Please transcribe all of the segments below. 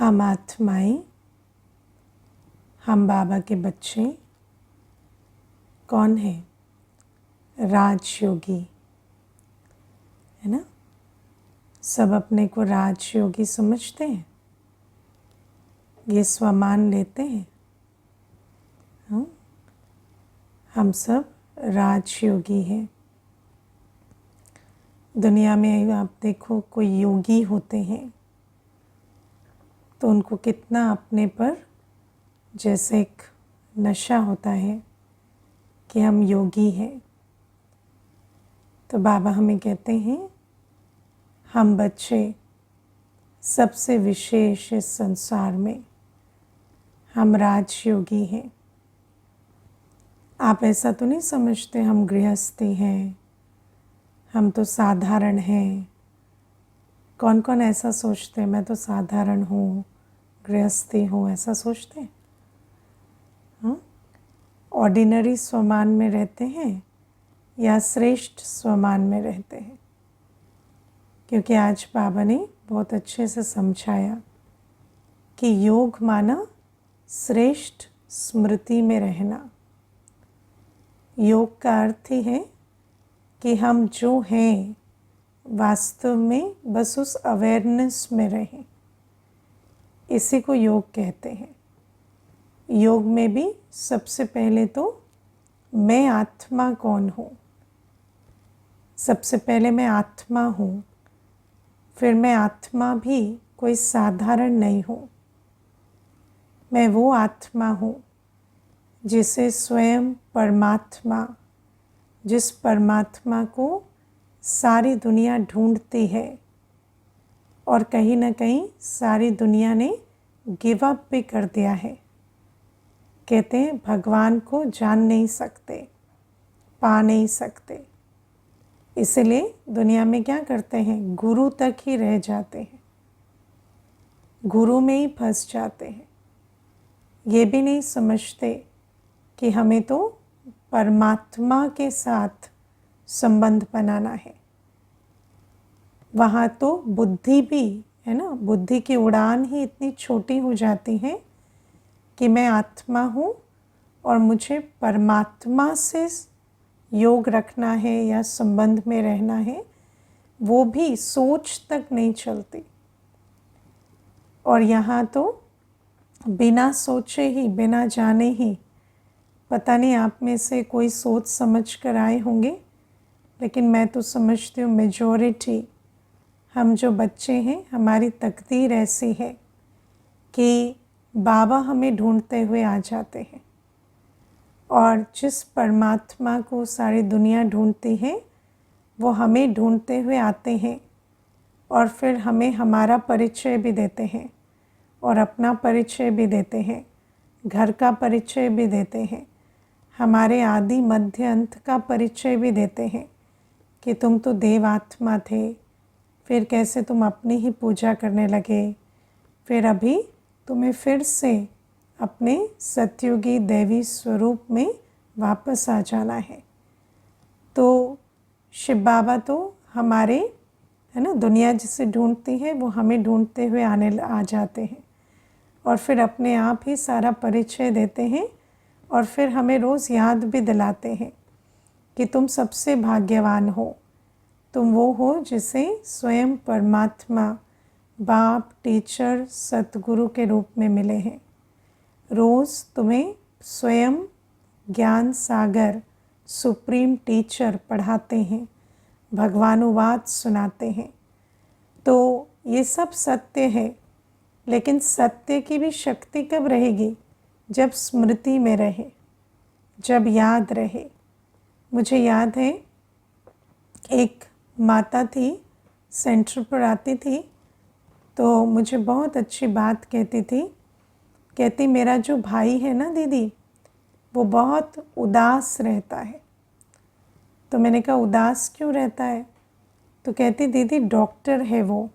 हम आत्माएं, हम बाबा के बच्चे कौन है? राजयोगी, है ना। सब अपने को राजयोगी समझते हैं, ये स्वमान लेते हैं। हम सब राजयोगी हैं। दुनिया में आप देखो, कोई योगी होते हैं तो उनको कितना अपने पर जैसे एक नशा होता है कि हम योगी हैं। तो बाबा हमें कहते हैं हम बच्चे सबसे विशेष इस संसार में, हम राजयोगी हैं। आप ऐसा तो नहीं समझते हम गृहस्थी हैं, हम तो साधारण हैं। कौन कौन ऐसा सोचते हैं, मैं तो साधारण हूँ, गृहस्थी हूँ, ऐसा सोचते हैं? ऑर्डिनरी स्वमान में रहते हैं या श्रेष्ठ स्वमान में रहते हैं? क्योंकि आज बाबा ने बहुत अच्छे से समझाया कि योग माना श्रेष्ठ स्मृति में रहना। योग का अर्थ ही है कि हम जो हैं वास्तव में बस उस अवेयरनेस में रहें। इसी को योग कहते हैं। योग में भी सबसे पहले तो मैं आत्मा कौन हूँ, सबसे पहले मैं आत्मा हूँ। फिर मैं आत्मा भी कोई साधारण नहीं हूँ। मैं वो आत्मा हूँ जिसे स्वयं परमात्मा, जिस परमात्मा को सारी दुनिया ढूंढती है और कहीं ना कहीं सारी दुनिया ने गिव अप भी कर दिया है। कहते हैं भगवान को जान नहीं सकते, पा नहीं सकते, इसलिए दुनिया में क्या करते हैं, गुरु तक ही रह जाते हैं, गुरु में ही फंस जाते हैं। ये भी नहीं समझते कि हमें तो परमात्मा के साथ संबंध बनाना है। वहाँ तो बुद्धि भी है ना, बुद्धि की उड़ान ही इतनी छोटी हो जाती है कि मैं आत्मा हूँ और मुझे परमात्मा से योग रखना है या संबंध में रहना है, वो भी सोच तक नहीं चलती। और यहाँ तो बिना सोचे ही, बिना जाने ही, पता नहीं आप में से कोई सोच समझ कर आए होंगे, लेकिन मैं तो समझती हूँ मेजॉरिटी हम जो बच्चे हैं, हमारी तकदीर ऐसी है कि बाबा हमें ढूंढते हुए आ जाते हैं। और जिस परमात्मा को सारी दुनिया ढूंढती है, वो हमें ढूंढते हुए आते हैं और फिर हमें हमारा परिचय भी देते हैं और अपना परिचय भी देते हैं, घर का परिचय भी देते हैं, हमारे आदि मध्य अंत का परिचय भी देते हैं कि तुम तो देवात्मा थे, फिर कैसे तुम अपनी ही पूजा करने लगे, फिर अभी तुम्हें फिर से अपने सतयुगी दैवी स्वरूप में वापस आ जाना है। तो शिव बाबा तो हमारे, है ना, दुनिया जिसे ढूंढती है वो हमें ढूंढते हुए आ जाते हैं और फिर अपने आप ही सारा परिचय देते हैं और फिर हमें रोज़ याद भी दिलाते हैं कि तुम सबसे भाग्यवान हो, तुम वो हो जिसे स्वयं परमात्मा बाप, टीचर, सतगुरु के रूप में मिले हैं। रोज़ तुम्हें स्वयं ज्ञान सागर सुप्रीम टीचर पढ़ाते हैं, भगवानुवाद सुनाते हैं। तो ये सब सत्य है, लेकिन सत्य की भी शक्ति कब रहेगी? जब स्मृति में रहे, जब याद रहे। मुझे याद है एक माता थी, सेंटर पर आती थी तो मुझे बहुत अच्छी बात कहती थी। कहती मेरा जो भाई है ना दीदी, वो बहुत उदास रहता है। तो मैंने कहा उदास क्यों रहता है? तो कहती दीदी डॉक्टर है वो,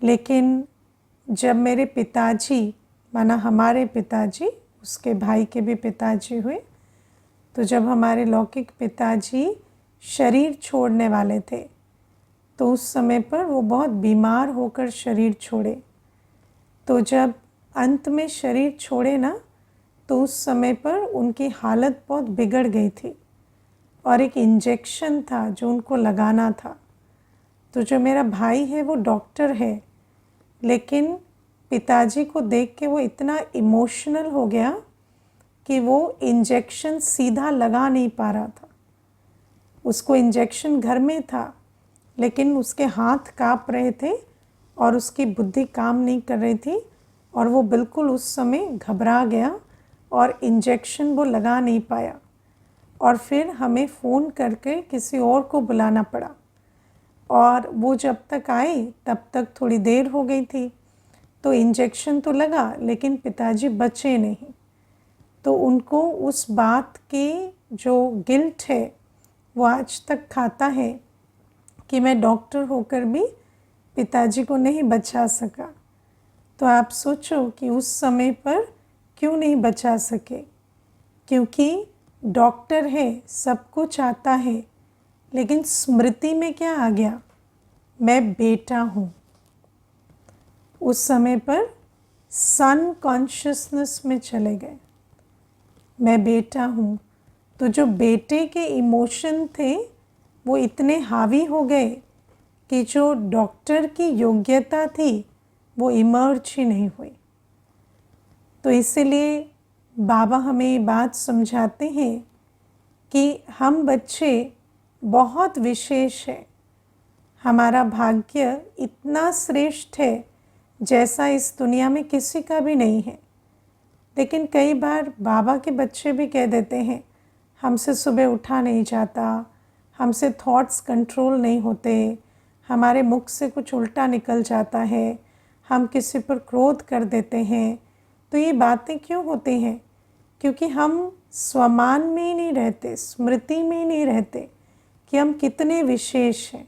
लेकिन जब मेरे पिताजी, माना हमारे पिताजी, उसके भाई के भी पिताजी हुए, तो जब हमारे लौकिक पिताजी शरीर छोड़ने वाले थे तो उस समय पर वो बहुत बीमार होकर शरीर छोड़े। तो जब अंत में शरीर छोड़े ना, तो उस समय पर उनकी हालत बहुत बिगड़ गई थी और एक इंजेक्शन था जो उनको लगाना था। तो जो मेरा भाई है वो डॉक्टर है, लेकिन पिताजी को देख के वो इतना इमोशनल हो गया कि वो इंजेक्शन सीधा लगा नहीं पा रहा था। उसको इंजेक्शन घर में था, लेकिन उसके हाथ काँप रहे थे और उसकी बुद्धि काम नहीं कर रही थी और वो बिल्कुल उस समय घबरा गया और इंजेक्शन वो लगा नहीं पाया। और फिर हमें फ़ोन करके किसी और को बुलाना पड़ा और वो जब तक आए तब तक थोड़ी देर हो गई थी। तो इंजेक्शन तो लगा, लेकिन पिताजी बचे नहीं। तो उनको उस बात की जो गिल्ट है वो आज तक खाता है कि मैं डॉक्टर होकर भी पिताजी को नहीं बचा सका। तो आप सोचो कि उस समय पर क्यों नहीं बचा सके, क्योंकि डॉक्टर है, सब कुछ आता है, लेकिन स्मृति में क्या आ गया, मैं बेटा हूँ। उस समय पर सन कॉन्शियसनेस में चले गए, मैं बेटा हूँ। तो जो बेटे के इमोशन थे वो इतने हावी हो गए कि जो डॉक्टर की योग्यता थी वो इमर्ज ही नहीं हुई। तो इसीलिए बाबा हमें ये बात समझाते हैं कि हम बच्चे बहुत विशेष हैं। हमारा भाग्य इतना श्रेष्ठ है जैसा इस दुनिया में किसी का भी नहीं है। लेकिन कई बार बाबा के बच्चे भी कह देते हैं, हमसे सुबह उठा नहीं जाता, हमसे थॉट्स कंट्रोल नहीं होते, हमारे मुख से कुछ उल्टा निकल जाता है, हम किसी पर क्रोध कर देते हैं। तो ये बातें क्यों होती हैं? क्योंकि हम स्वमान में ही नहीं रहते, स्मृति में ही नहीं रहते कि हम कितने विशेष हैं।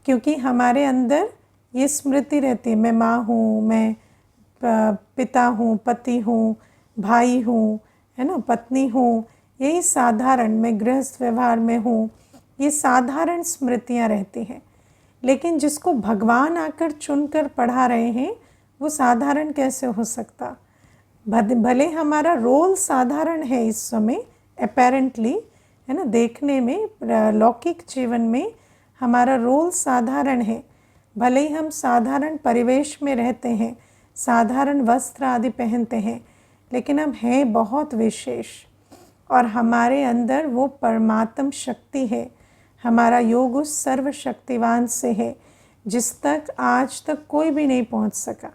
क्योंकि हमारे अंदर ये स्मृति रहती है, मैं माँ हूँ, मैं पिता हूँ, पति हूँ, भाई हूँ, है ना, पत्नी हूँ, यही साधारण, मैं गृहस्थ व्यवहार में हूँ, ये साधारण स्मृतियाँ रहती हैं। लेकिन जिसको भगवान आकर चुनकर पढ़ा रहे हैं वो साधारण कैसे हो सकता? भले हमारा रोल साधारण है इस समय अपेरेंटली, है ना, देखने में लौकिक जीवन में हमारा रोल साधारण है, भले ही हम साधारण परिवेश में रहते हैं, साधारण वस्त्र आदि पहनते हैं, लेकिन हम हैं बहुत विशेष और हमारे अंदर वो परमात्म शक्ति है। हमारा योग उस सर्वशक्तिवान से है जिस तक आज तक कोई भी नहीं पहुंच सका।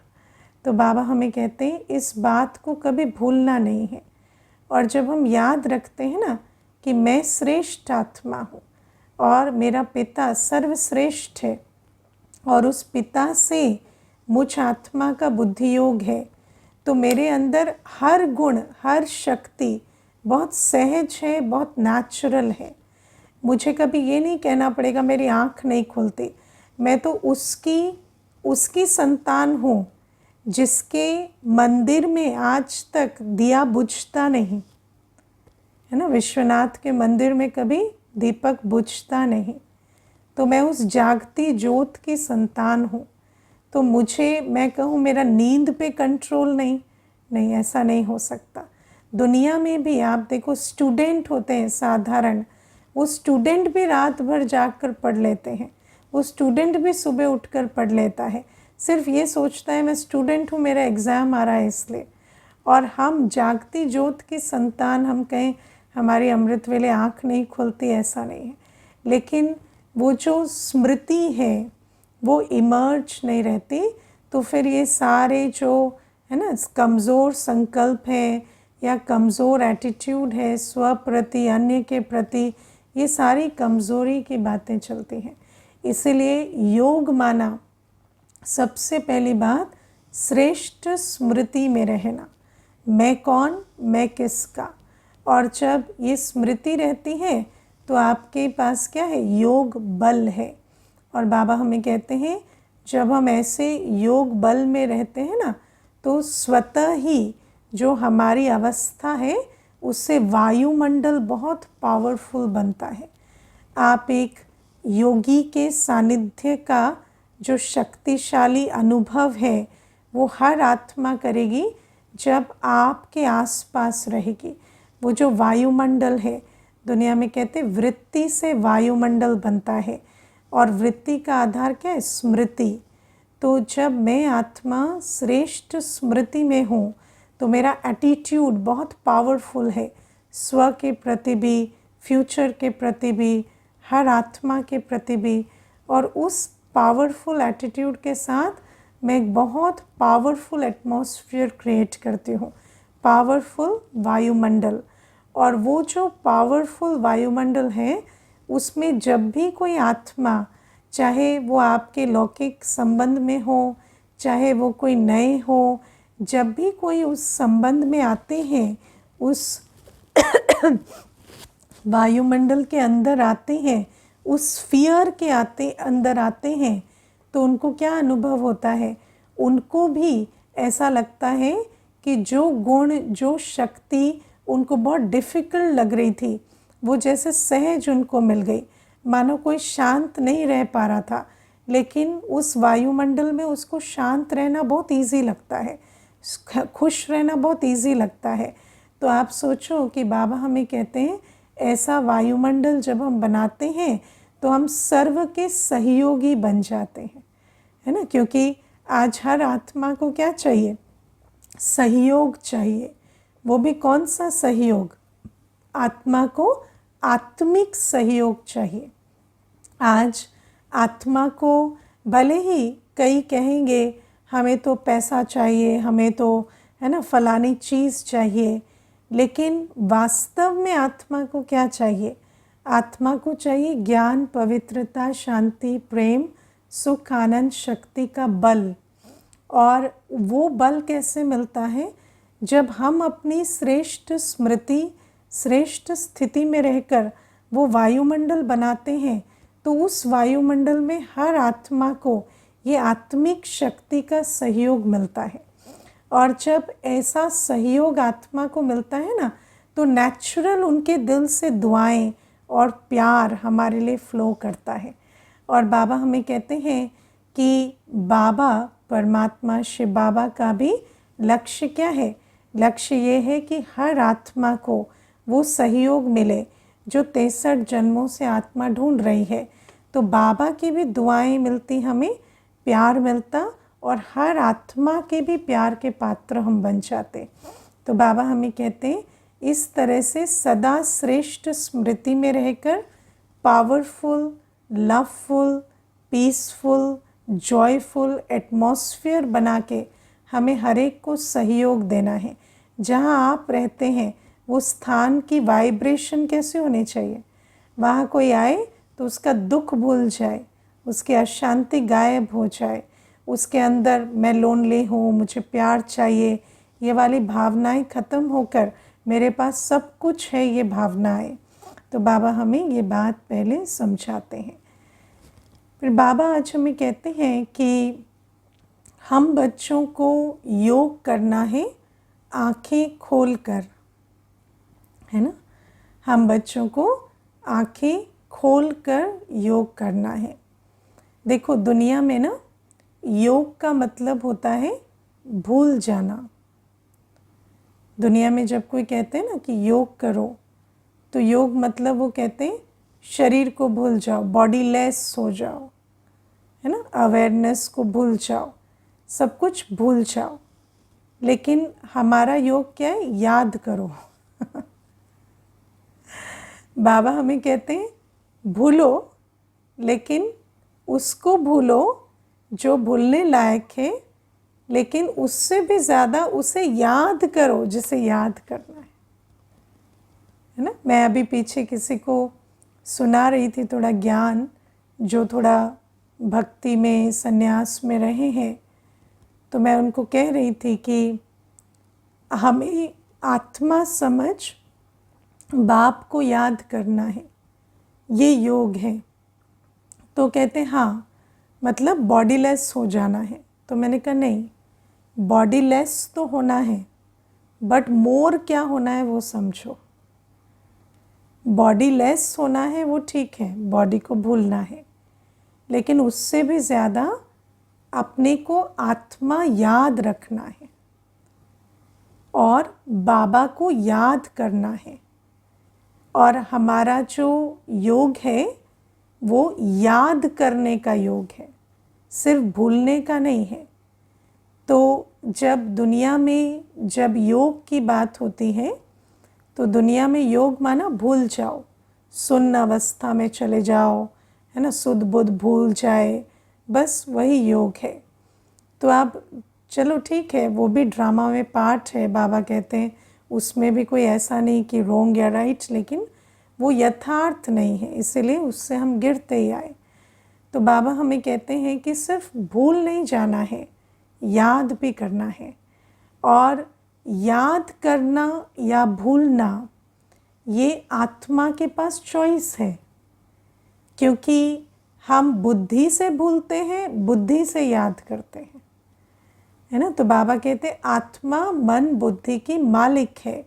तो बाबा हमें कहते हैं इस बात को कभी भूलना नहीं है। और जब हम याद रखते हैं ना कि मैं श्रेष्ठ आत्मा हूँ और मेरा पिता सर्वश्रेष्ठ है और उस पिता से मुझ आत्मा का बुद्धि योग है, तो मेरे अंदर हर गुण, हर शक्ति बहुत सहज है, बहुत नेचुरल है। मुझे कभी ये नहीं कहना पड़ेगा मेरी आँख नहीं खुलती, मैं तो उसकी संतान हूँ जिसके मंदिर में आज तक दिया बुझता नहीं, है ना, विश्वनाथ के मंदिर में कभी दीपक बुझता नहीं। तो मैं उस जागती ज्योत की संतान हूँ। तो मुझे, मैं कहूँ मेरा नींद पे कंट्रोल नहीं, ऐसा नहीं हो सकता। दुनिया में भी आप देखो, स्टूडेंट होते हैं साधारण, वो स्टूडेंट भी रात भर जाग कर पढ़ लेते हैं, वो स्टूडेंट भी सुबह उठकर पढ़ लेता है, सिर्फ ये सोचता है मैं स्टूडेंट हूँ, मेरा एग्ज़ाम आ रहा है इसलिए। और हम जागती ज्योत की संतान, हम कहें हमारी अमृत वेले आँख नहीं खुलती, ऐसा नहीं है। लेकिन वो जो स्मृति है वो इमर्ज नहीं रहती। तो फिर ये सारे जो है ना कमज़ोर संकल्प है या कमज़ोर एटीट्यूड है स्व प्रति, अन्य के प्रति, ये सारी कमज़ोरी की बातें चलती हैं। इसीलिए योग माना सबसे पहली बात श्रेष्ठ स्मृति में रहना, मैं कौन, मैं किसका। और जब ये स्मृति रहती है तो आपके पास क्या है, योग बल है। और बाबा हमें कहते हैं जब हम ऐसे योग बल में रहते हैं ना, तो स्वतः ही जो हमारी अवस्था है उससे वायुमंडल बहुत पावरफुल बनता है। आप एक योगी के सानिध्य का जो शक्तिशाली अनुभव है वो हर आत्मा करेगी जब आपके आसपास रहेगी। वो जो वायुमंडल है, दुनिया में कहते हैं वृत्ति से वायुमंडल बनता है, और वृत्ति का आधार क्या है? स्मृति। तो जब मैं आत्मा श्रेष्ठ स्मृति में हूँ तो मेरा एटीट्यूड बहुत पावरफुल है, स्व के प्रति भी, फ्यूचर के प्रति भी, हर आत्मा के प्रति भी। और उस पावरफुल एटीट्यूड के साथ मैं एक बहुत पावरफुल एटमॉस्फेयर क्रिएट करती हूँ, पावरफुल वायुमंडल। और वो जो पावरफुल वायुमंडल है उसमें जब भी कोई आत्मा, चाहे वो आपके लौकिक संबंध में हो, चाहे वो कोई नए हो, जब भी कोई उस संबंध में आते हैं, उस वायुमंडल के अंदर आते हैं, उस स्फीयर के अंदर आते हैं, तो उनको क्या अनुभव होता है? उनको भी ऐसा लगता है कि जो गुण, जो शक्ति उनको बहुत डिफ़िकल्ट लग रही थी, वो जैसे सहज उनको मिल गई। मानो कोई शांत नहीं रह पा रहा था, लेकिन उस वायुमंडल में उसको शांत रहना बहुत इजी लगता है, खुश रहना बहुत इजी लगता है। तो आप सोचो कि बाबा हमें कहते हैं ऐसा वायुमंडल जब हम बनाते हैं तो हम सर्व के सहयोगी बन जाते हैं, है ना? क्योंकि आज हर आत्मा को क्या चाहिए? सहयोग चाहिए। वो भी कौन सा सहयोग? आत्मा को आत्मिक सहयोग चाहिए। आज आत्मा को भले ही कई कहेंगे हमें तो पैसा चाहिए, हमें तो, है ना, फलानी चीज़ चाहिए, लेकिन वास्तव में आत्मा को क्या चाहिए? आत्मा को चाहिए ज्ञान, पवित्रता, शांति, प्रेम, सुख, आनंद, शक्ति का बल। और वो बल कैसे मिलता है? जब हम अपनी श्रेष्ठ स्मृति, श्रेष्ठ स्थिति में रहकर वो वायुमंडल बनाते हैं, तो उस वायुमंडल में हर आत्मा को ये आत्मिक शक्ति का सहयोग मिलता है। और जब ऐसा सहयोग आत्मा को मिलता है ना, तो नेचुरल उनके दिल से दुआएं और प्यार हमारे लिए फ्लो करता है। और बाबा हमें कहते हैं कि बाबा, परमात्मा शिव बाबा का भी लक्ष्य क्या है? लक्ष्य ये है कि हर आत्मा को वो सहयोग मिले जो 63 जन्मों से आत्मा ढूंढ रही है। तो बाबा की भी दुआएं मिलती, हमें प्यार मिलता, और हर आत्मा के भी प्यार के पात्र हम बन जाते। तो बाबा हमें कहते हैं इस तरह से सदा श्रेष्ठ स्मृति में रहकर powerful, loveful, peaceful, joyful atmosphere बना के हमें हर एक को सहयोग देना है। जहाँ आप रहते हैं वो स्थान की वाइब्रेशन कैसे होनी चाहिए? वहाँ कोई आए तो उसका दुख भूल जाए, उसकी अशांति गायब हो जाए, उसके अंदर मैं लोनली हूँ, मुझे प्यार चाहिए, ये वाली भावनाएं ख़त्म होकर मेरे पास सब कुछ है, ये भावनाएं। तो बाबा हमें ये बात पहले समझाते हैं। फिर बाबा आज हमें कहते हैं कि हम बच्चों को योग करना है आँखें खोल कर, है ना? हम बच्चों को आँखें खोल कर योग करना है। देखो दुनिया में ना योग का मतलब होता है भूल जाना। दुनिया में जब कोई कहते हैं ना कि योग करो, तो योग मतलब वो कहते हैं शरीर को भूल जाओ, बॉडी लेस हो जाओ, है ना, अवेयरनेस को भूल जाओ, सब कुछ भूल जाओ। लेकिन हमारा योग क्या है? याद करो। बाबा हमें कहते हैं भूलो, लेकिन उसको भूलो जो भूलने लायक है, लेकिन उससे भी ज़्यादा उसे याद करो जिसे याद करना है ना? मैं अभी पीछे किसी को सुना रही थी थोड़ा ज्ञान, जो थोड़ा भक्ति में, संन्यास में रहे हैं। तो मैं उनको कह रही थी कि हमें आत्मा समझ बाप को याद करना है, ये योग है। तो कहते हाँ, मतलब बॉडी लेस हो जाना है। तो मैंने कहा नहीं, बॉडी लेस तो होना है, बट मोर क्या होना है वो समझो। बॉडी लेस होना है वो ठीक है, बॉडी को भूलना है, लेकिन उससे भी ज़्यादा अपने को आत्मा याद रखना है और बाबा को याद करना है। और हमारा जो योग है वो याद करने का योग है, सिर्फ भूलने का नहीं है। तो जब दुनिया में जब योग की बात होती है तो दुनिया में योग माना भूल जाओ, सुन्न अवस्था में चले जाओ, है ना, सुध बुध भूल जाए, बस वही योग है। तो आप चलो ठीक है, वो भी ड्रामा में पार्ट है, बाबा कहते हैं उसमें भी कोई ऐसा नहीं कि रॉन्ग या राइट, लेकिन वो यथार्थ नहीं है, इसीलिए उससे हम गिरते ही आए। तो बाबा हमें कहते हैं कि सिर्फ भूल नहीं जाना है, याद भी करना है। और याद करना या भूलना ये आत्मा के पास चॉइस है, क्योंकि हम बुद्धि से भूलते हैं, बुद्धि से याद करते हैं, है ना। तो बाबा कहते हैं आत्मा मन बुद्धि की मालिक है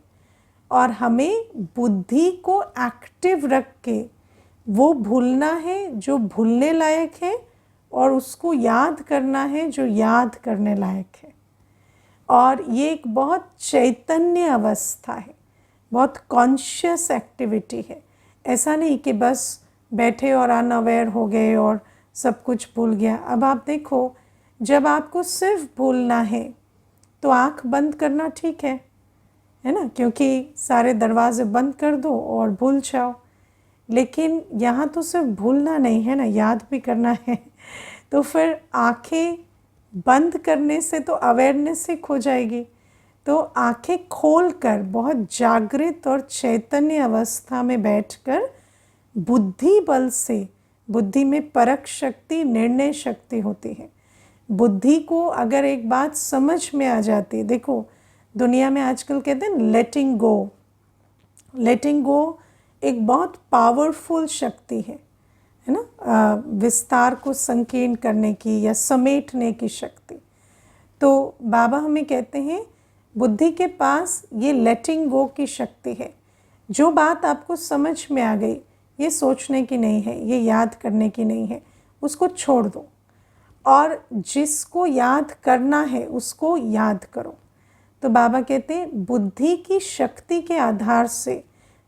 और हमें बुद्धि को एक्टिव रख के वो भूलना है जो भूलने लायक है और उसको याद करना है जो याद करने लायक है। और ये एक बहुत चैतन्य अवस्था है, बहुत कॉन्शियस एक्टिविटी है। ऐसा नहीं कि बस बैठे और अनअवेयर हो गए और सब कुछ भूल गया। अब आप देखो, जब आपको सिर्फ भूलना है तो आँख बंद करना ठीक है ना, क्योंकि सारे दरवाजे बंद कर दो और भूल जाओ। लेकिन यहाँ तो सिर्फ भूलना नहीं है ना, याद भी करना है। तो फिर आँखें बंद करने से तो अवेयरनेस ही खो जाएगी। तो आँखें खोलकर बहुत जागृत और चैतन्य अवस्था में बैठकर बुद्धि बल से, बुद्धि में परख शक्ति, निर्णय शक्ति होती है। बुद्धि को अगर एक बात समझ में आ जाती है, देखो दुनिया में आजकल कहते हैं लेटिंग गो, लेटिंग गो एक बहुत पावरफुल शक्ति है ना, विस्तार को संकीर्ण करने की या समेटने की शक्ति। तो बाबा हमें कहते हैं बुद्धि के पास ये लेटिंग गो की शक्ति है। जो बात आपको समझ में आ गई, ये सोचने की नहीं है, ये याद करने की नहीं है, उसको छोड़ दो। और जिसको याद करना है उसको याद करो। तो बाबा कहते हैं बुद्धि की शक्ति के आधार से,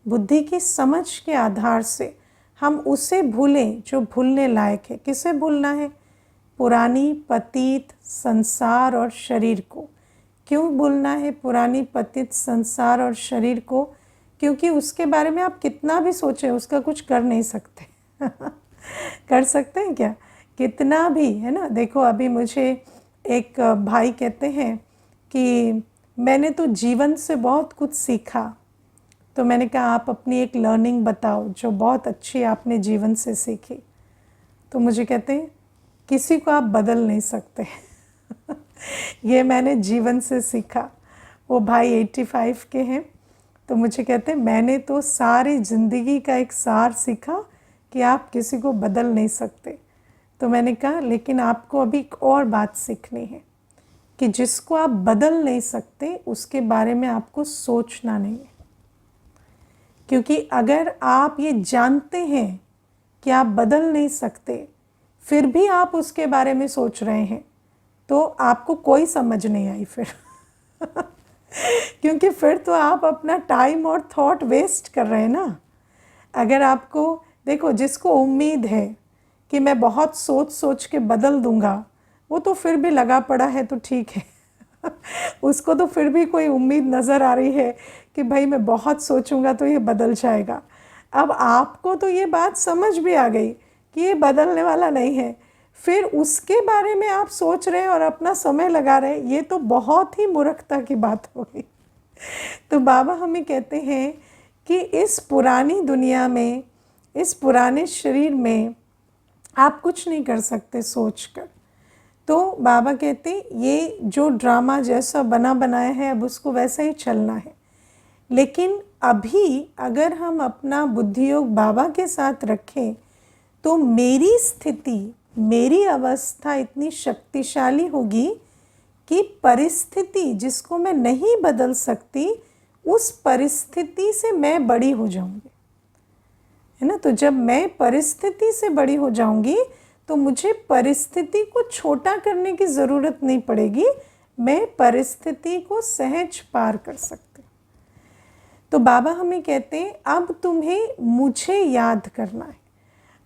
बुद्धि की समझ के आधार से हम उसे भूलें जो भूलने लायक है। किसे भूलना है? पुरानी पतित संसार और शरीर को। क्यों भूलना है पुरानी पतित संसार और शरीर को? क्योंकि उसके बारे में आप कितना भी सोचें उसका कुछ कर नहीं सकते। कर सकते हैं क्या? कितना भी, है ना। देखो अभी मुझे एक भाई कहते हैं कि मैंने तो जीवन से बहुत कुछ सीखा। तो मैंने कहा आप अपनी एक लर्निंग बताओ जो बहुत अच्छी आपने जीवन से सीखी। तो मुझे कहते हैं किसी को आप बदल नहीं सकते। ये मैंने जीवन से सीखा। वो भाई 85 के हैं। तो मुझे कहते हैं मैंने तो सारी ज़िंदगी का एक सार सीखा कि आप किसी को बदल नहीं सकते। तो मैंने कहा लेकिन आपको अभी एक और बात सीखनी है कि जिसको आप बदल नहीं सकते उसके बारे में आपको सोचना नहीं है। क्योंकि अगर आप ये जानते हैं कि आप बदल नहीं सकते, फिर भी आप उसके बारे में सोच रहे हैं, तो आपको कोई समझ नहीं आई फिर। क्योंकि फिर तो आप अपना टाइम और थॉट वेस्ट कर रहे हैं ना। अगर आपको, देखो जिसको उम्मीद है कि मैं बहुत सोच सोच के बदल दूंगा, वो तो फिर भी लगा पड़ा है तो ठीक है। उसको तो फिर भी कोई उम्मीद नज़र आ रही है कि भाई मैं बहुत सोचूंगा तो ये बदल जाएगा। अब आपको तो ये बात समझ भी आ गई कि ये बदलने वाला नहीं है, फिर उसके बारे में आप सोच रहे हैं और अपना समय लगा रहे हैं, ये तो बहुत ही मूर्खता की बात हो गई। तो बाबा हमें कहते हैं कि इस पुरानी दुनिया में, इस पुराने शरीर में आप कुछ नहीं कर सकते सोचकर। तो बाबा कहते ये जो ड्रामा जैसा बना बनाया है अब उसको वैसा ही चलना है। लेकिन अभी अगर हम अपना बुद्धि योग बाबा के साथ रखें तो मेरी स्थिति, मेरी अवस्था इतनी शक्तिशाली होगी कि परिस्थिति जिसको मैं नहीं बदल सकती, उस परिस्थिति से मैं बड़ी हो जाऊंगी, है ना। तो जब मैं परिस्थिति से बड़ी हो जाऊंगी तो मुझे परिस्थिति को छोटा करने की ज़रूरत नहीं पड़ेगी, मैं परिस्थिति को सहज पार कर सकती। तो बाबा हमें कहते हैं अब तुम्हें मुझे याद करना है,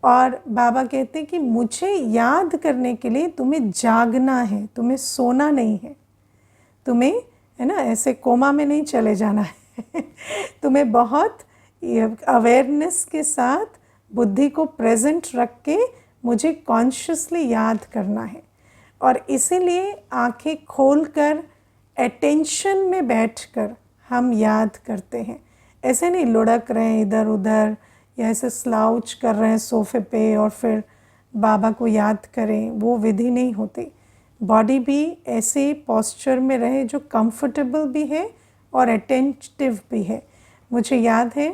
और बाबा कहते हैं कि मुझे याद करने के लिए तुम्हें जागना है, तुम्हें सोना नहीं है, तुम्हें है ना ऐसे कोमा में नहीं चले जाना है तुम्हें बहुत अवेयरनेस के साथ बुद्धि को प्रेजेंट रख के मुझे कॉन्शियसली याद करना है। और इसीलिए आंखें खोलकर अटेंशन में बैठकर हम याद करते हैं, ऐसे नहीं लुढ़क रहे हैं इधर उधर या ऐसे स्लाउच कर रहे हैं सोफे पे और फिर बाबा को याद करें, वो विधि नहीं होती। बॉडी भी ऐसे पोस्चर में रहे जो कंफर्टेबल भी है और अटेंटिव भी है। मुझे याद है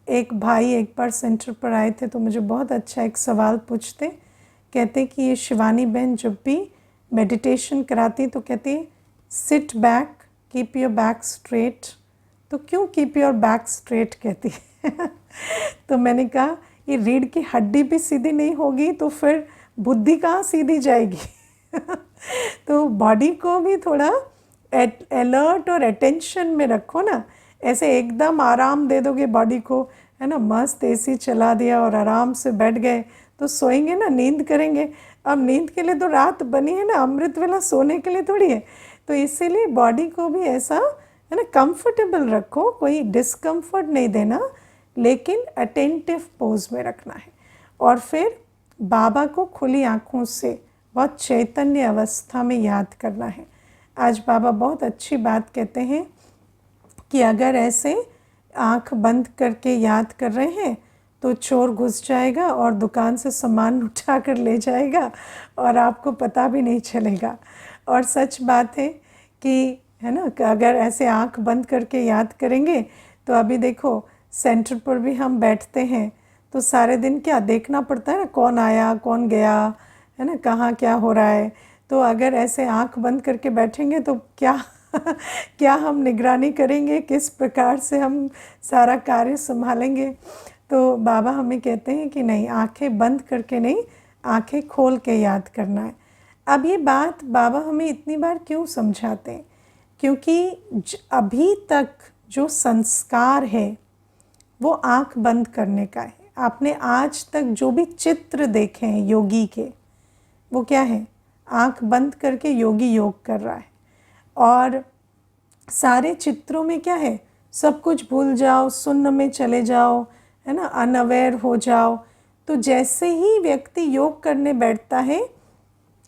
एक भाई एक बार सेंटर पर आए थे तो मुझे बहुत अच्छा एक सवाल पूछते, कहते कि ये शिवानी बहन जब भी मेडिटेशन कराती तो कहती sit back keep your back straight. तो क्यों कीप योर बैक स्ट्रेट कहती है तो मैंने कहा ये रीढ़ की हड्डी भी सीधी नहीं होगी तो फिर बुद्धि कहाँ सीधी जाएगी तो बॉडी को भी थोड़ा अलर्ट और अटेंशन में रखो ना, ऐसे एकदम आराम दे दोगे बॉडी को, है ना, मस्त एसी चला दिया और आराम से बैठ गए तो सोएंगे ना, नींद करेंगे। अब नींद के लिए तो रात बनी है ना, अमृत वेला सोने के लिए थोड़ी है। तो इसीलिए बॉडी को भी ऐसा है ना कंफर्टेबल रखो, कोई डिस्कम्फर्ट नहीं देना, लेकिन अटेंटिव पोज में रखना है। और फिर बाबा को खुली आँखों से बहुत चैतन्य अवस्था में याद करना है। आज बाबा बहुत अच्छी बात कहते हैं कि अगर ऐसे आँख बंद करके याद कर रहे हैं तो चोर घुस जाएगा और दुकान से सामान उठा कर ले जाएगा और आपको पता भी नहीं चलेगा। और सच बात है कि है ना, अगर ऐसे आँख बंद करके याद करेंगे तो अभी देखो सेंटर पर भी हम बैठते हैं तो सारे दिन क्या देखना पड़ता है ना, कौन आया कौन गया, है ना, कहाँ क्या हो रहा है। तो अगर ऐसे आँख बंद करके बैठेंगे तो क्या क्या हम निगरानी करेंगे, किस प्रकार से हम सारा कार्य संभालेंगे। तो बाबा हमें कहते हैं कि नहीं, आंखें बंद करके नहीं, आंखें खोल के याद करना है। अब ये बात बाबा हमें इतनी बार क्यों समझाते हैं, क्योंकि अभी तक जो संस्कार है वो आंख बंद करने का है। आपने आज तक जो भी चित्र देखे हैं योगी के, वो क्या है, आंख बंद करके योगी योग कर रहा है। और सारे चित्रों में क्या है, सब कुछ भूल जाओ, शून्य में चले जाओ, है ना, अनअवेयर हो जाओ। तो जैसे ही व्यक्ति योग करने बैठता है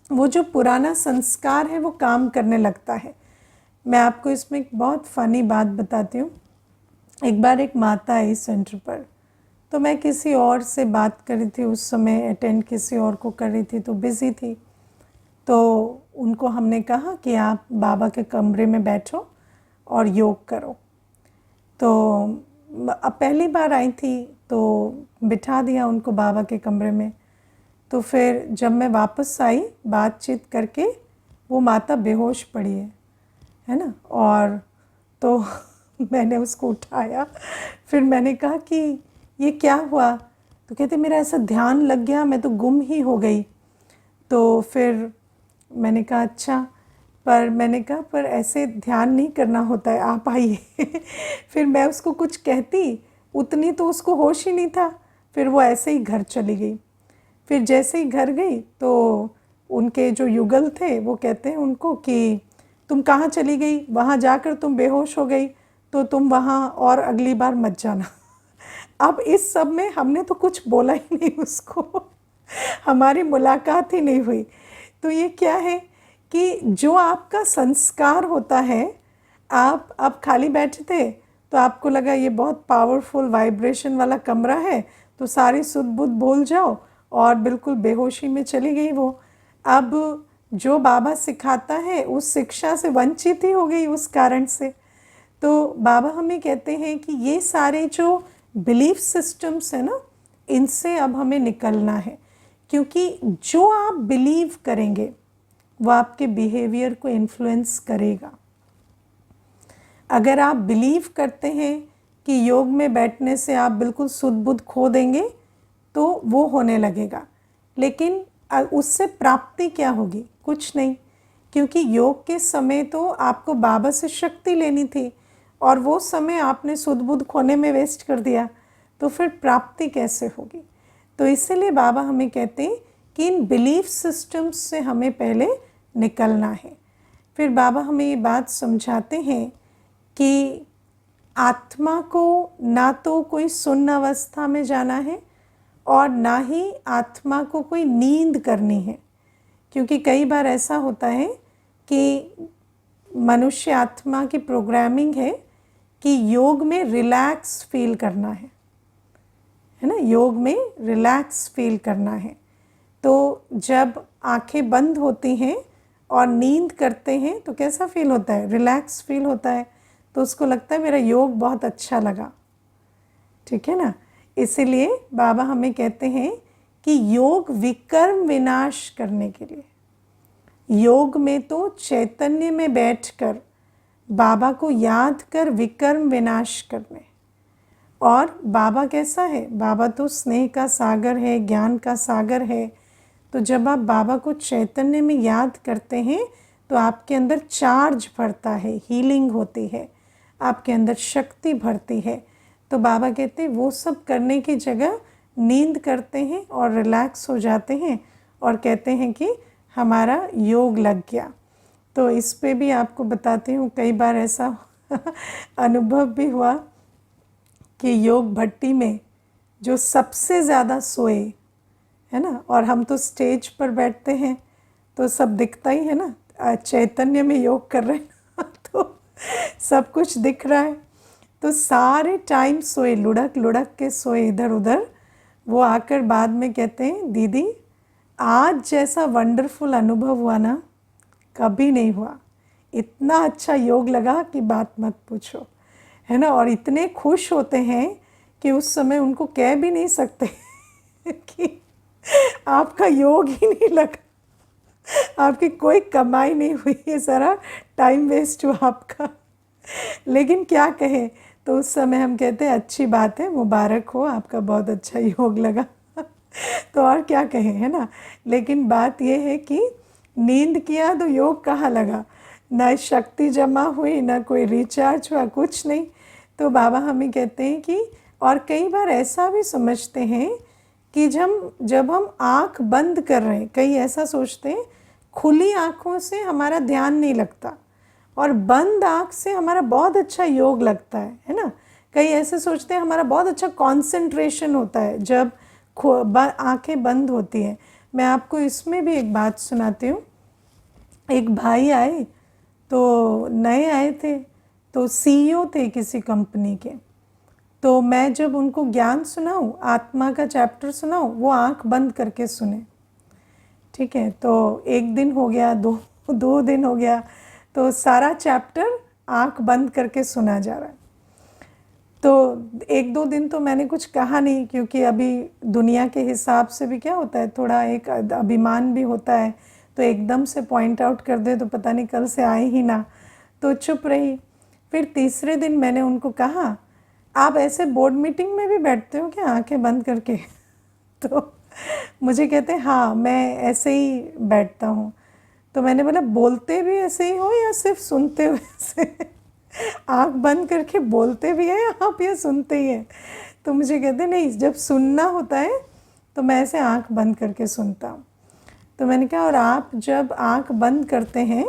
वो जो पुराना संस्कार है वो काम करने लगता है। मैं आपको इसमें एक बहुत फ़नी बात बताती हूँ। एक बार एक माता आई सेंटर पर, तो मैं किसी और से बात कर रही थी, उस समय अटेंड किसी और को कर रही थी तो बिज़ी थी। तो उनको हमने कहा कि आप बाबा के कमरे में बैठो और योग करो। तो अब पहली बार आई थी तो बिठा दिया उनको बाबा के कमरे में। तो फिर जब मैं वापस आई बातचीत करके, वो माता बेहोश पड़ी है ना, और तो मैंने उसको उठाया। फिर मैंने कहा कि ये क्या हुआ, तो कहते मेरा ऐसा ध्यान लग गया, मैं तो गुम ही हो गई। तो फिर मैंने कहा अच्छा, पर मैंने कहा पर ऐसे ध्यान नहीं करना होता है, आप आइए फिर मैं उसको कुछ कहती, उतनी तो उसको होश ही नहीं था। फिर वो ऐसे ही घर चली गई। फिर जैसे ही घर गई तो उनके जो युगल थे वो कहते हैं उनको कि तुम कहाँ चली गई, वहाँ जाकर तुम बेहोश हो गई, तो तुम वहाँ और अगली बार मत जाना अब इस सब में हमने तो कुछ बोला ही नहीं उसको हमारी मुलाकात ही नहीं हुई। तो ये क्या है कि जो आपका संस्कार होता है, आप अब खाली बैठे थे तो आपको लगा ये बहुत पावरफुल वाइब्रेशन वाला कमरा है, तो सारी सुध बुध भूल जाओ और बिल्कुल बेहोशी में चली गई वो। अब जो बाबा सिखाता है उस शिक्षा से वंचित ही हो गई उस कारण से। तो बाबा हमें कहते हैं कि ये सारे जो बिलीफ सिस्टम्स है ना, इनसे अब हमें निकलना है, क्योंकि जो आप बिलीव करेंगे वो आपके बिहेवियर को इन्फ्लुएंस करेगा। अगर आप बिलीव करते हैं कि योग में बैठने से आप बिल्कुल सुध बुध खो देंगे तो वो होने लगेगा। लेकिन उससे प्राप्ति क्या होगी? कुछ नहीं, क्योंकि योग के समय तो आपको बाबा से शक्ति लेनी थी और वो समय आपने सुध बुध खोने में वेस्ट कर दिया, तो फिर प्राप्ति कैसे होगी? तो इसीलिए बाबा हमें कहते हैं कि इन बिलीफ सिस्टम्स से हमें पहले निकलना है। फिर बाबा हमें ये बात समझाते हैं कि आत्मा को ना तो कोई सुन्न अवस्था में जाना है और ना ही आत्मा को कोई नींद करनी है, क्योंकि कई बार ऐसा होता है कि मनुष्य आत्मा की प्रोग्रामिंग है कि योग में रिलैक्स फील करना है ना, योग में रिलैक्स फील करना है। तो जब आंखें बंद होती हैं और नींद करते हैं तो कैसा फील होता है? रिलैक्स फील होता है, तो उसको लगता है मेरा योग बहुत अच्छा लगा, ठीक है ना। इसीलिए बाबा हमें कहते हैं कि योग विकर्म विनाश करने के लिए, योग में तो चैतन्य में बैठकर बाबा को याद कर विकर्म विनाश करने। और बाबा कैसा है? बाबा तो स्नेह का सागर है, ज्ञान का सागर है। तो जब आप बाबा को चैतन्य में याद करते हैं तो आपके अंदर चार्ज भरता है, हीलिंग होती है, आपके अंदर शक्ति भरती है। तो बाबा कहते हैं वो सब करने की जगह नींद करते हैं और रिलैक्स हो जाते हैं और कहते हैं कि हमारा योग लग गया। तो इस पे भी आपको बताती हूँ, कई बार ऐसा अनुभव भी हुआ कि योग भट्टी में जो सबसे ज़्यादा सोए, है ना, और हम तो स्टेज पर बैठते हैं तो सब दिखता ही है ना, चैतन्य में योग कर रहे हैं तो सब कुछ दिख रहा है, तो सारे टाइम सोए, लुढ़क लुढ़क के सोए इधर उधर। वो आकर बाद में कहते हैं दीदी आज जैसा वंडरफुल अनुभव हुआ ना कभी नहीं हुआ, इतना अच्छा योग लगा कि बात मत पूछो, है ना। और इतने खुश होते हैं कि उस समय उनको कह भी नहीं सकते कि आपका योग ही नहीं लगा, आपकी कोई कमाई नहीं हुई, ये सारा टाइम वेस्ट हुआ आपका। लेकिन क्या कहें, तो उस समय हम कहते हैं अच्छी बात है, मुबारक हो, आपका बहुत अच्छा योग लगा तो और क्या कहें, है ना। लेकिन बात ये है कि नींद किया तो योग कहाँ लगा, ना शक्ति जमा हुई, ना कोई रिचार्ज हुआ, कुछ नहीं। तो बाबा हमें कहते हैं कि, और कई बार ऐसा भी समझते हैं कि जब हम आँख बंद कर रहे हैं, कई ऐसा सोचते हैं खुली आँखों से हमारा ध्यान नहीं लगता और बंद आँख से हमारा बहुत अच्छा योग लगता है ना। कई ऐसे सोचते हैं हमारा बहुत अच्छा कंसंट्रेशन होता है जब आँखें बंद होती हैं। मैं आपको इसमें भी एक बात सुनाती हूँ। एक भाई आए, तो नए आए थे, तो सीईओ थे किसी कंपनी के। तो मैं जब उनको ज्ञान सुनाऊँ, आत्मा का चैप्टर सुनाऊँ, वो आँख बंद करके सुने, ठीक है। तो एक दिन हो गया, दो दिन हो गया, तो सारा चैप्टर आँख बंद करके सुना जा रहा है। तो एक दो दिन तो मैंने कुछ कहा नहीं, क्योंकि अभी दुनिया के हिसाब से भी क्या होता है, थोड़ा एक अभिमान भी होता है, तो एकदम से पॉइंट आउट कर दे तो पता नहीं कल से आए ही ना, तो चुप रही। फिर तीसरे दिन मैंने उनको कहा आप ऐसे बोर्ड मीटिंग में भी बैठते हो क्या आंखें बंद करके तो मुझे कहते हैं हाँ मैं ऐसे ही बैठता हूँ। तो मैंने बोला बोलते भी ऐसे ही हो या सिर्फ सुनते हुए ऐसे आँख बंद करके बोलते भी हैं आप या सुनते ही हैं? तो मुझे कहते नहीं, जब सुनना होता है तो मैं ऐसे आँख बंद करके सुनता हूँ। तो मैंने कहा और आप जब आँख बंद करते हैं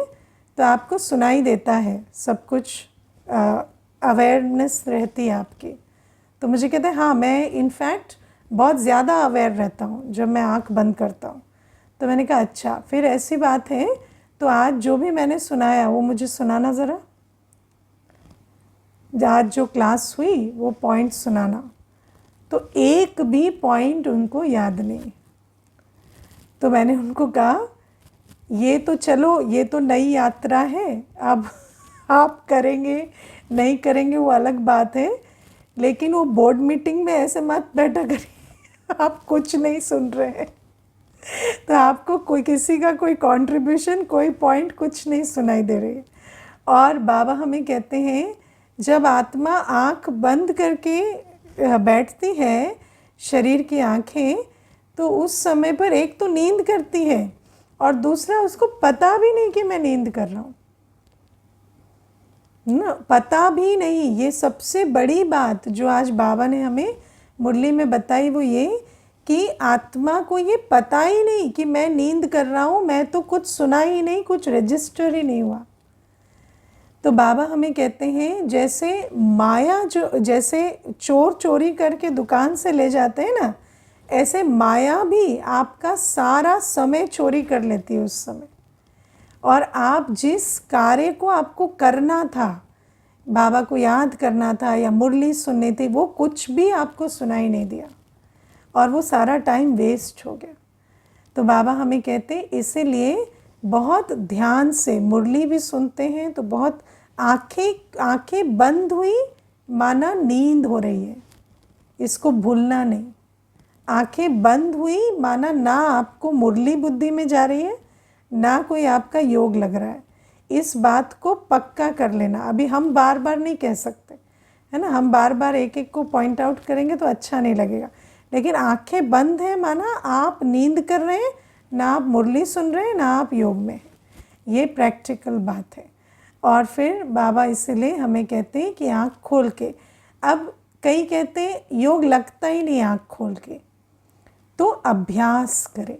तो आपको सुनाई देता है सब कुछ, अवेयरनेस रहती है आपकी। तो मुझे कहते हैं हाँ मैं इनफैक्ट बहुत ज़्यादा अवेयर रहता हूँ जब मैं आँख बंद करता हूँ। तो मैंने कहा अच्छा फिर ऐसी बात है, तो आज जो भी मैंने सुनाया वो मुझे सुनाना ज़रा, आज जो क्लास हुई वो पॉइंट सुनाना। तो एक भी पॉइंट उनको याद नहीं। तो मैंने उनको कहा ये तो चलो ये तो नई यात्रा है, अब आप करेंगे नहीं करेंगे वो अलग बात है, लेकिन वो बोर्ड मीटिंग में ऐसे मत बैठा करिए आप कुछ नहीं सुन रहे हैं तो आपको कोई किसी का कोई कंट्रीब्यूशन कोई पॉइंट कुछ नहीं सुनाई दे रही। और बाबा हमें कहते हैं जब आत्मा आँख बंद करके बैठती है, शरीर की आँखें, तो उस समय पर एक तो नींद करती है और दूसरा उसको पता भी नहीं कि मैं नींद कर रहा हूँ ना, पता भी नहीं। ये सबसे बड़ी बात जो आज बाबा ने हमें मुरली में बताई वो ये कि आत्मा को ये पता ही नहीं कि मैं नींद कर रहा हूँ, मैं तो कुछ सुना ही नहीं, कुछ रजिस्टर ही नहीं हुआ। तो बाबा हमें कहते हैं जैसे माया, जो जैसे चोर चोरी करके दुकान से ले जाते हैं ना, ऐसे माया भी आपका सारा समय चोरी कर लेती है उस समय। और आप जिस कार्य को आपको करना था, बाबा को याद करना था या मुरली सुननी थी, वो कुछ भी आपको सुनाई नहीं दिया और वो सारा टाइम वेस्ट हो गया। तो बाबा हमें कहते इसीलिए बहुत ध्यान से मुरली भी सुनते हैं तो बहुत आंखें बंद हुई माना नींद हो रही है, इसको भूलना नहीं। आंखें बंद हुई माना ना आपको मुरली बुद्धि में जा रही है, ना कोई आपका योग लग रहा है। इस बात को पक्का कर लेना। अभी हम बार बार नहीं कह सकते, है ना, हम बार बार एक एक को पॉइंट आउट करेंगे तो अच्छा नहीं लगेगा। लेकिन आंखें बंद हैं माना आप नींद कर रहे हैं, ना आप मुरली सुन रहे हैं, ना आप योग में हैं। ये प्रैक्टिकल बात है। और फिर बाबा इसलिए हमें कहते हैं कि आँख खोल के, अब कई कहते हैं योग लगता ही नहीं आँख खोल के, तो अभ्यास करें।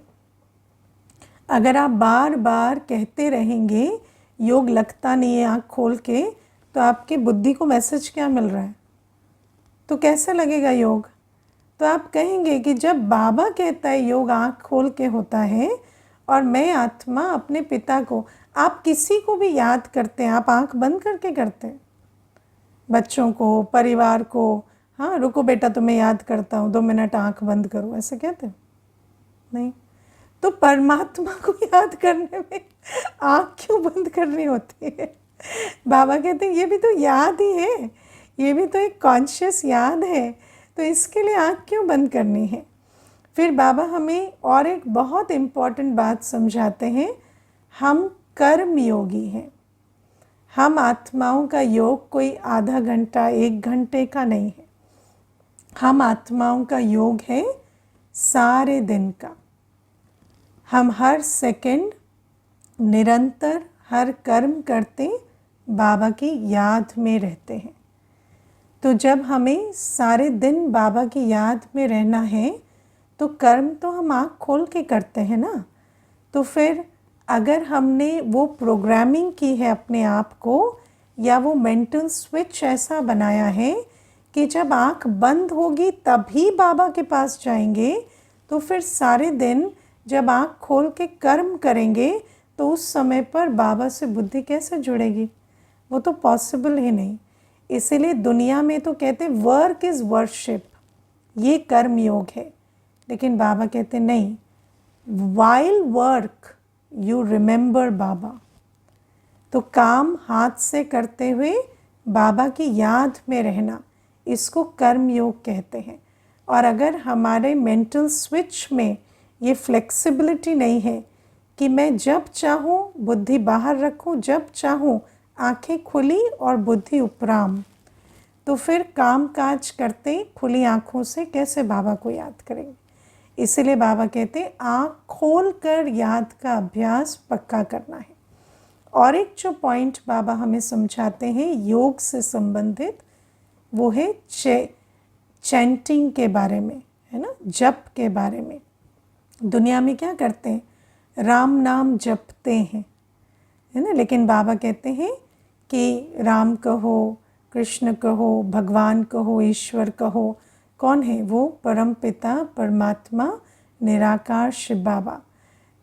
अगर आप बार बार कहते रहेंगे योग लगता नहीं है आँख खोल के, तो आपकी बुद्धि को मैसेज क्या मिल रहा है? तो कैसे लगेगा योग? तो आप कहेंगे कि जब बाबा कहता है योग आँख खोल के होता है और मैं आत्मा अपने पिता को, आप किसी को भी याद करते हैं, आप आँख बंद करके करते हैं, बच्चों को, परिवार को, हाँ रुको बेटा तुम्हें याद करता हूँ 2 मिनट आँख बंद करो, ऐसे कहते हैं? नहीं। तो परमात्मा को याद करने में आँख क्यों बंद करनी होती है? बाबा कहते हैं ये भी तो याद ही है, ये भी तो एक कॉन्शियस याद है, तो इसके लिए आँख क्यों बंद करनी है? फिर बाबा हमें और एक बहुत इम्पॉर्टेंट बात समझाते हैं, हम कर्म योगी हैं। हम आत्माओं का योग कोई आधा घंटा 1 घंटे का नहीं है, हम आत्माओं का योग है सारे दिन का। हम हर सेकंड निरंतर हर कर्म करते बाबा की याद में रहते हैं। तो जब हमें सारे दिन बाबा की याद में रहना है तो कर्म तो हम आँख खोल के करते हैं ना। तो फिर अगर हमने वो प्रोग्रामिंग की है अपने आप को, या वो मेंटल स्विच ऐसा बनाया है कि जब आँख बंद होगी तभी बाबा के पास जाएंगे, तो फिर सारे दिन जब आँख खोल के कर्म करेंगे तो उस समय पर बाबा से बुद्धि कैसे जुड़ेगी? वो तो पॉसिबल ही नहीं। इसीलिए दुनिया में तो कहते हैं वर्क इज़ वर्शिप, ये कर्म योग है। लेकिन बाबा कहते नहीं, वाइल वर्क यू रिमेंबर बाबा। तो काम हाथ से करते हुए बाबा की याद में रहना, इसको कर्म योग कहते हैं। और अगर हमारे मेंटल स्विच में ये फ्लेक्सिबिलिटी नहीं है कि मैं जब चाहूँ बुद्धि बाहर रखूँ, जब चाहूँ आंखें खुली और बुद्धि उपराम, तो फिर काम काज करते खुली आँखों से कैसे बाबा को याद करेंगे? इसलिए बाबा कहते हैं आँख खोल कर याद का अभ्यास पक्का करना है। और एक जो पॉइंट बाबा हमें समझाते हैं योग से संबंधित, वो है चैंटिंग के बारे में, है ना, जप के बारे में। दुनिया में क्या करते हैं? राम नाम जपते हैं, है ना। लेकिन बाबा कहते हैं कि राम कहो, कृष्ण कहो, भगवान कहो, ईश्वर कहो, कौन है वो? परम पिता परमात्मा निराकार शिव बाबा।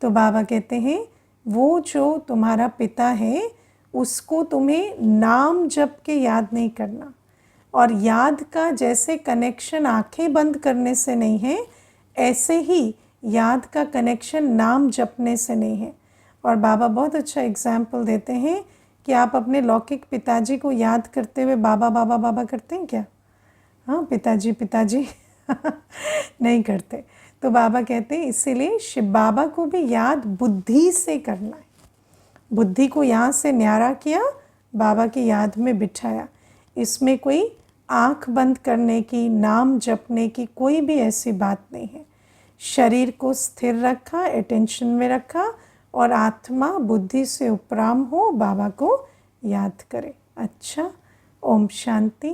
तो बाबा कहते हैं वो जो तुम्हारा पिता है उसको तुम्हें नाम जप के याद नहीं करना। और याद का जैसे कनेक्शन आंखें बंद करने से नहीं है, ऐसे ही याद का कनेक्शन नाम जपने से नहीं है। और बाबा बहुत अच्छा एग्जाम्पल देते हैं कि आप अपने लौकिक पिताजी को याद करते हुए बाबा बाबा बाबा करते हैं क्या? हाँ, पिताजी पिताजी नहीं करते। तो बाबा कहते हैं इसीलिए शिव बाबा को भी याद बुद्धि से करना है। बुद्धि को यहाँ से न्यारा किया, बाबा की याद में बिठाया। इसमें कोई आँख बंद करने की, नाम जपने की कोई भी ऐसी बात नहीं है। शरीर को स्थिर रखा, अटेंशन में रखा और आत्मा बुद्धि से उपराम हो बाबा को याद करे। अच्छा, ओम शांति।